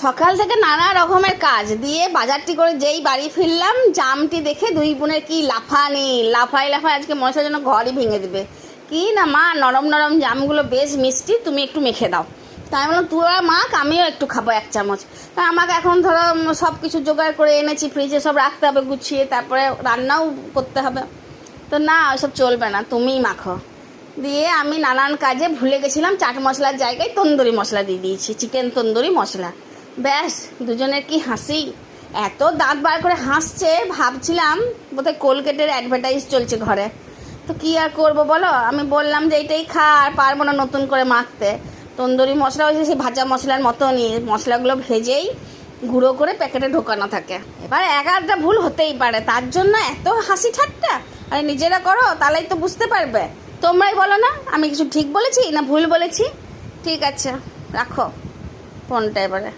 সকাল থেকে নানা রকমের কাজ দিয়ে বাজারটি করে যেই বাড়ি ফিরলাম, জামটি দেখে দুই বোনের কি লাফানি, লাফাই লাফাই আজকে মশার জন্য ঘরই ভেঙে দেবে। কি না মা, নরম নরম জামগুলো বেশ মিষ্টি, তুমি একটু মেখে দাও। তাই আমি বললাম তুই আর মাখ, আমিও একটু খাবো 1 চামচ। তা আমাকে এখন ধরো সব কিছু জোগাড় করে এনেছি, ফ্রিজে সব রাখতে হবে গুছিয়ে, তারপরে রান্নাও করতে হবে। তো না, ওইসব চলবে না, তুমিই মাখো। দিয়ে আমি নানান কাজে ভুলে গেছিলাম, চাট মশলার জায়গায় তন্দুরি মশলা দিয়ে দিয়েছি, চিকেন তন্দুরি মশলা। ব্যাস, দুজনের কি হাসি, এত দাঁত বার করে হাসছে, ভাবছিলাম বোধহয় কোলগেটের অ্যাডভার্টাইজ চলছে ঘরে। তো কি আর করবো বলো, আমি বললাম যে এইটাই খা, আর পারবো না নতুন করে মাখতে। তন্দুরি মশলা হয়েছে সেই ভাজা মশলার মতনই, মশলাগুলো ভেজেই গুঁড়ো করে প্যাকেটে ঢোকানো থাকে। এবার একটা ভুল হতেই পারে, তার জন্য এত হাসি ঠাট্টা। আরে নিজেরা করো, তাহলেই তো বুঝতে পারবে। তোমরাই বলো না আমি কিছু ঠিক বলেছি না ভুল বলেছি। ঠিক আছে, রাখো ফোনটা এবারে।